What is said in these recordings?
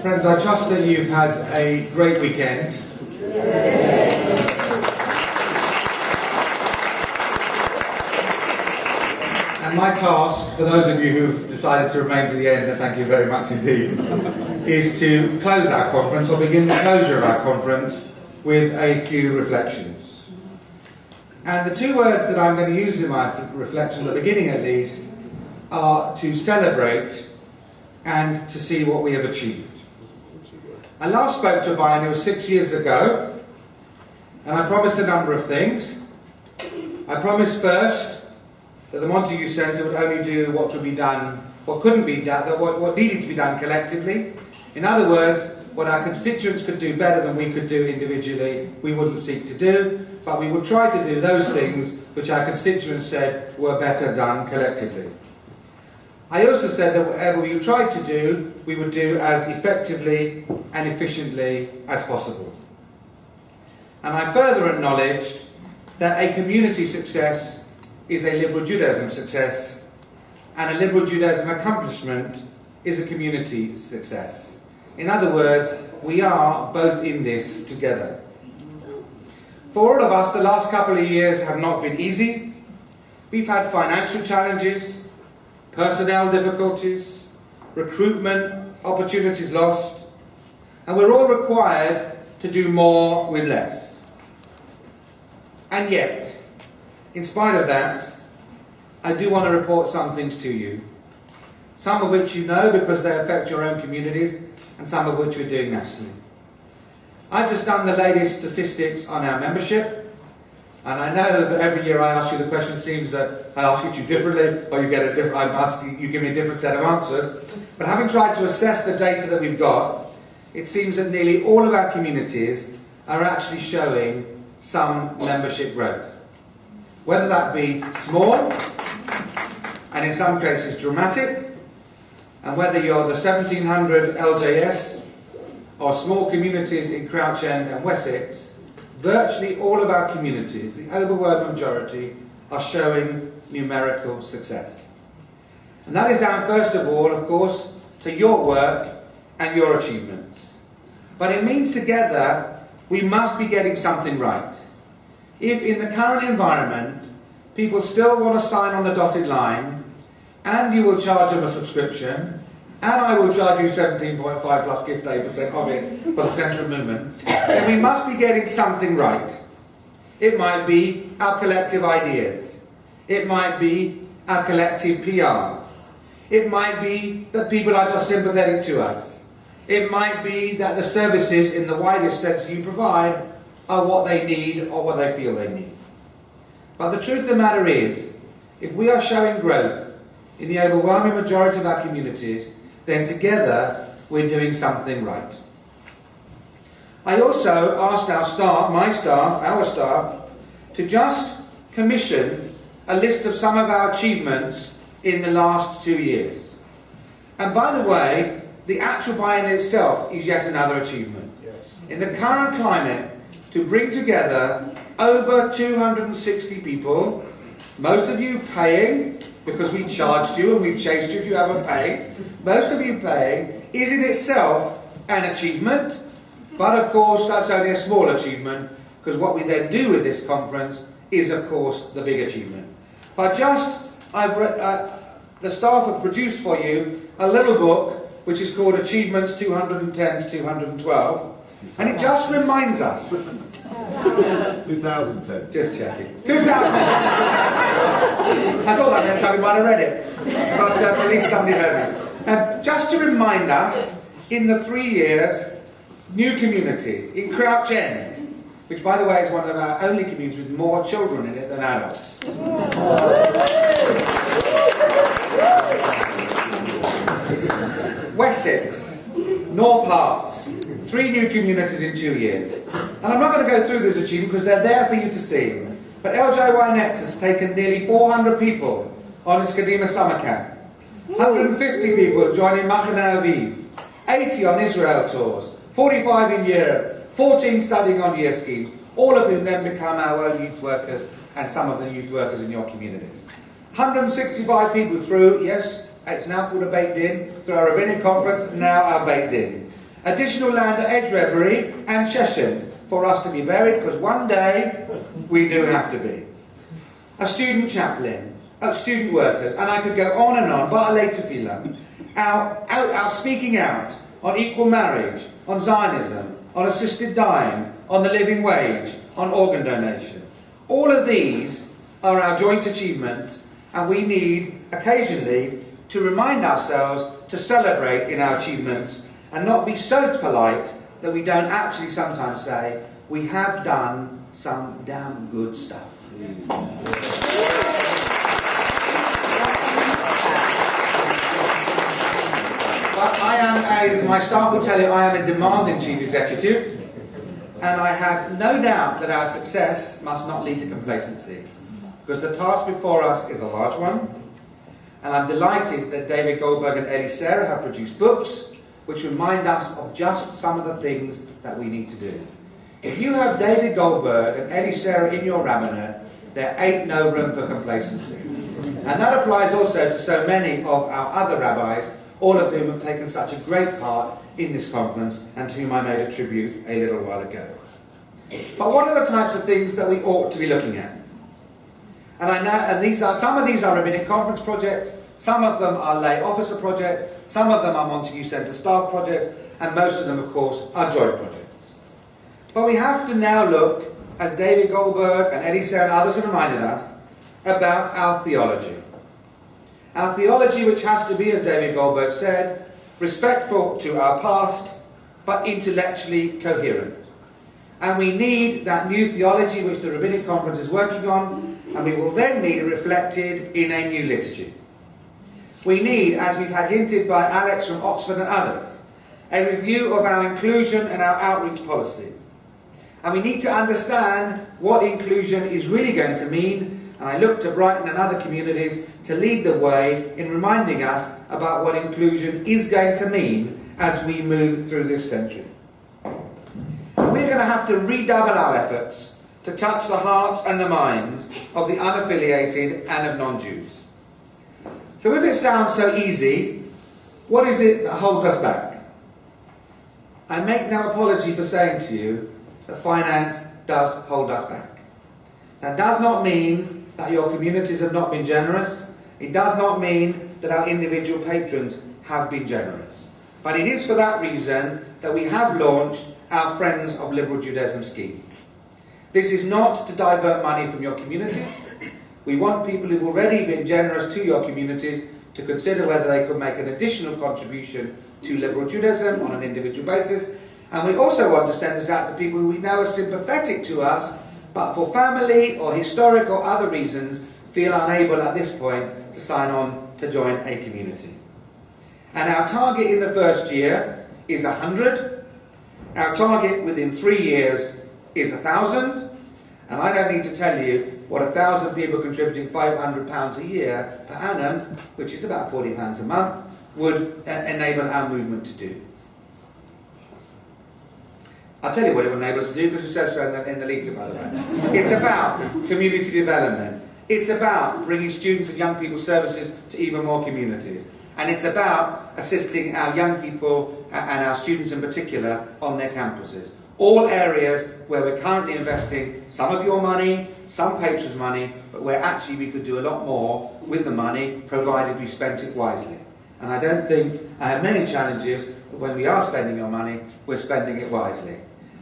Friends, I trust that you've had a great weekend. And my task, for those of you who've decided to remain to the end, and thank you very much indeed, is to close our conference, or begin the closure of our conference, with a few reflections. And the two words that I'm going to use in my reflections, at the beginning at least, are to celebrate and to see what we have achieved. I last spoke to Biennial 6 years ago, and I promised a number of things. I promised first that the Montague Centre would only do what could be done, what couldn't be done, what needed to be done collectively. In other words, what our constituents could do better than we could do individually, we wouldn't seek to do, but we would try to do those things which our constituents said were better done collectively. I also said that whatever we tried to do, we would do as effectively and efficiently as possible. And I further acknowledged that a community success is a liberal Judaism success, and a liberal Judaism accomplishment is a community success. In other words, we are both in this together. For all of us, the last couple of years have not been easy. We've had financial challenges, personnel difficulties, recruitment opportunities lost, and we're all required to do more with less. And yet, in spite of that, I do want to report some things to you, some of which you know because they affect your own communities, and some of which we're doing nationally. I've just done the latest statistics on our membership, and I know that every year I ask you the question, it seems that I ask it to you differently, or you get a different, I'm asking you give me a different set of answers. But having tried to assess the data that we've got, it seems that nearly all of our communities are actually showing some membership growth. Whether that be small, and in some cases dramatic, and whether you're the 1700 LJS or small communities in Crouch End and Wessex, virtually all of our communities, the overwhelming majority, are showing numerical success. And that is down, first of all, of course, to your work and your achievements. But it means together we must be getting something right. If in the current environment people still want to sign on the dotted line, and you will charge them a subscription, and I will charge you 17.5 plus gift 8% of it for the central movement, then we must be getting something right. It might be our collective ideas. It might be our collective PR. It might be that people are just sympathetic to us. It might be that the services in the widest sense you provide are what they need or what they feel they need. But the truth of the matter is, if we are showing growth in the overwhelming majority of our communities, then together we're doing something right. I also asked our staff, to just commission a list of some of our achievements in the last 2 years. And by the way, the actual Biennial itself is yet another achievement. Yes. In the current climate, to bring together over 260 people, most of you paying, because we charged you and we've chased you if you haven't paid, most of you paying, is in itself an achievement, but of course that's only a small achievement, because what we then do with this conference is of course the big achievement. But the staff have produced for you a little book which is called Achievements 210 to 212, and it just reminds us 2010. Just checking. 2010. I thought that meant somebody might have read it, but at least somebody heard me. Just to remind us, in the 3 years, new communities in Crouch End, which by the way is one of our only communities with more children in it than adults. Wessex, North Herts, 3 new communities in 2 years. And I'm not going to go through this achievement because they're there for you to see. But LJY Next has taken nearly 400 people on its Kadima summer camp. 150 people joining Machane Aviv. 80 on Israel tours. 45 in Europe. 14 studying on year schemes. All of whom then become our own youth workers and some of the youth workers in your communities. 165 people through, yes, it's now called a baked in, through our rabbinic conference, now our baked in. additional land at Edgerebury and Cheshire for us to be buried, because one day we do have to be. A student chaplain, student workers, and I could go on and on, but later Tefillah. Our speaking out on equal marriage, on Zionism, on assisted dying, on the living wage, on organ donation. All of these are our joint achievements, and we need occasionally to remind ourselves to celebrate in our achievements and not be so polite that we don't actually sometimes say, we have done some damn good stuff. But I am, as my staff will tell you, I am a demanding chief executive, and I have no doubt that our success must not lead to complacency, because the task before us is a large one, and I'm delighted that David Goldberg and Ellie Sarah have produced books which remind us of just some of the things that we need to do. If you have David Goldberg and Ellie Sarah in your rabbinate, there ain't no room for complacency. And that applies also to so many of our other rabbis, all of whom have taken such a great part in this conference, and to whom I made a tribute a little while ago. But what are the types of things that we ought to be looking at? And I know, and some of these are rabbinic conference projects, some of them are lay officer projects, some of them are Montague Centre staff projects, and most of them, of course, are joint projects. But we have to now look, as David Goldberg and Eddie Sarah and others have reminded us, about our theology. Our theology, which has to be, as David Goldberg said, respectful to our past, but intellectually coherent. And we need that new theology which the Rabbinic Conference is working on, and we will then need it reflected in a new liturgy. We need, as we've had hinted by Alex from Oxford and others, a review of our inclusion and our outreach policy. And we need to understand what inclusion is really going to mean, and I look to Brighton and other communities to lead the way in reminding us about what inclusion is going to mean as we move through this century. And we're going to have to redouble our efforts to touch the hearts and the minds of the unaffiliated and of non-Jews. So if it sounds so easy, what is it that holds us back? I make no apology for saying to you that finance does hold us back. That does not mean that your communities have not been generous. It does not mean that our individual patrons have been generous. But it is for that reason that we have launched our Friends of Liberal Judaism scheme. This is not to divert money from your communities. We want people who've already been generous to your communities to consider whether they could make an additional contribution to liberal Judaism on an individual basis. And we also want to send this out to people who we know are sympathetic to us, but for family or historic or other reasons feel unable at this point to sign on to join a community. And our target in the first year is 100. Our target within 3 years is 1,000. And I don't need to tell you what 1,000 people contributing £500 a year per annum, which is about £40 a month, would enable our movement to do. I'll tell you what it will enable us to do, because it says so in the leaflet, by the way. It's about community development. It's about bringing students and young people services to even more communities. And it's about assisting our young people and our students in particular on their campuses. All areas where we're currently investing some of your money, some patrons' money, but where actually we could do a lot more with the money, provided we spent it wisely. And I don't think I have many challenges, but when we are spending your money, we're spending it wisely.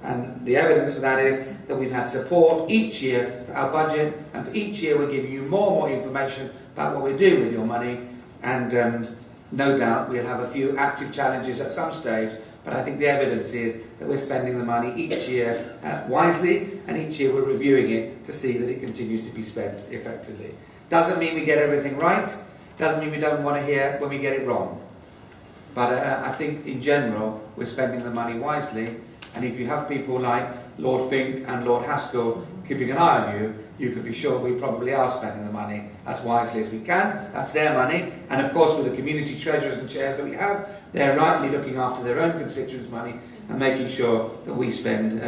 And the evidence for that is that we've had support each year for our budget, and for each year we're giving you more and more information about what we're doing with your money. And no doubt we'll have a few active challenges at some stage, but I think the evidence is that we're spending the money each year wisely, and each year we're reviewing it to see that it continues to be spent effectively. Doesn't mean we get everything right, doesn't mean we don't want to hear when we get it wrong. But I think in general we're spending the money wisely, and if you have people like Lord Fink and Lord Haskell keeping an eye on you, you can be sure we probably are spending the money as wisely as we can. That's their money. And of course, with the community treasurers and chairs that we have, they're rightly looking after their own constituents' money and making sure that we spend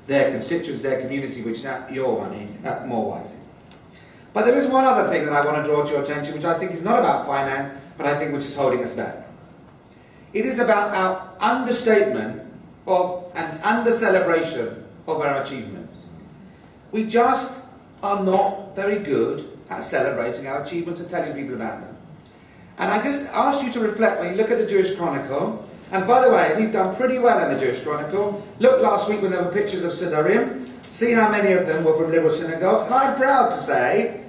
their constituents, their community, which is your money, more wisely. But there is one other thing that I want to draw to your attention, which I think is not about finance, but I think which is holding us back. It is about understatement of and under celebration of our achievements. We just are not very good at celebrating our achievements and telling people about them. And I just ask you to reflect when you look at the Jewish Chronicle. And by the way, we've done pretty well in the Jewish Chronicle. Look last week when there were pictures of Sidorim. See how many of them were from liberal synagogues. And I'm proud to say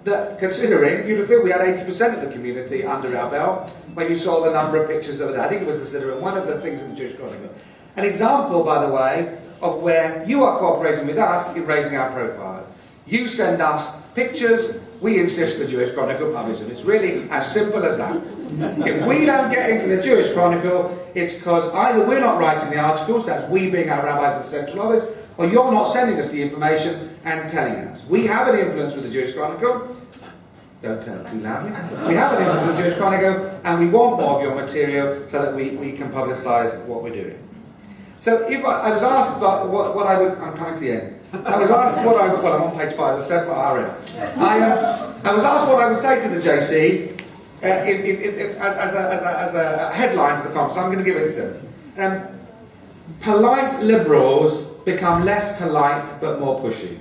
that, considering, you'd have thought we had 80% of the community under our belt when you saw the number of pictures of it. I think it was the Sidorim, one of the things in the Jewish Chronicle. An example, by the way, of where you are cooperating with us in raising our profile. You send us pictures, we insist the Jewish Chronicle publish them. It's really as simple as that. If we don't get into the Jewish Chronicle, it's because either we're not writing the articles, that's we being our rabbis of the central office, or you're not sending us the information and telling us. We have an influence with the Jewish Chronicle. Don't tell it too loudly. We have an influence with the Jewish Chronicle, and we want more of your material so that we can publicise what we're doing. So if I was asked about what I would... I'm coming to the end. I was asked what I would... Well, I'm on page 5 or 7, but I was asked what I would say to the JC as a headline for the conference. I'm going to give it to them. Polite liberals become less polite but more pushy.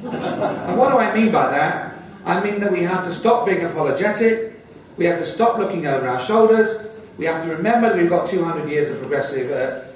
And what do I mean by that? I mean that we have to stop being apologetic. We have to stop looking over our shoulders. We have to remember that we've got 200 years of progressive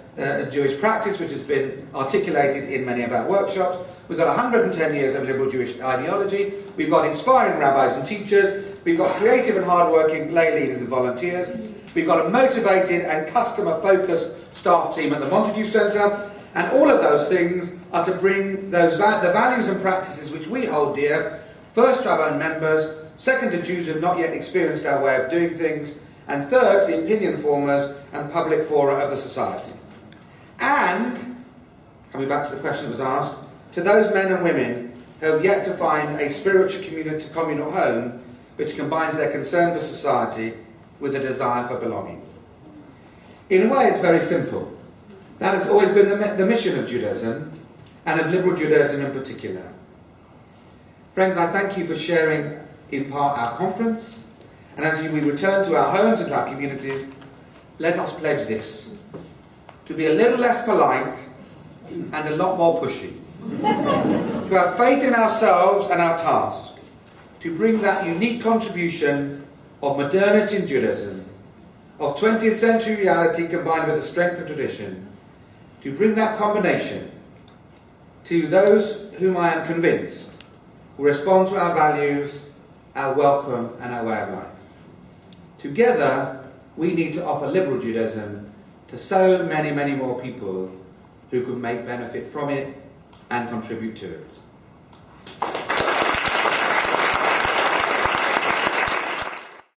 Jewish practice, which has been articulated in many of our workshops. We've got 110 years of liberal Jewish ideology. We've got inspiring rabbis and teachers. We've got creative and hard-working lay leaders and volunteers. We've got a motivated and customer-focused staff team at the Montague Centre. And all of those things are to bring the values and practices which we hold dear, first to our own members, second to Jews who have not yet experienced our way of doing things, and third to the opinion formers and public fora of the society. And, coming back to the question that was asked, to those men and women who have yet to find a spiritual communal home which combines their concern for society with a desire for belonging. In a way, it's very simple. That has always been the mission of Judaism, and of liberal Judaism in particular. Friends, I thank you for sharing in part our conference, and as we return to our homes and to our communities, let us pledge this: to be a little less polite and a lot more pushy. To have faith in ourselves and our task. To bring that unique contribution of modernity in Judaism, of 20th century reality combined with the strength of tradition. To bring that combination to those whom I am convinced will respond to our values, our welcome and our way of life. Together, we need to offer liberal Judaism to so many, many more people who could make benefit from it and contribute to it.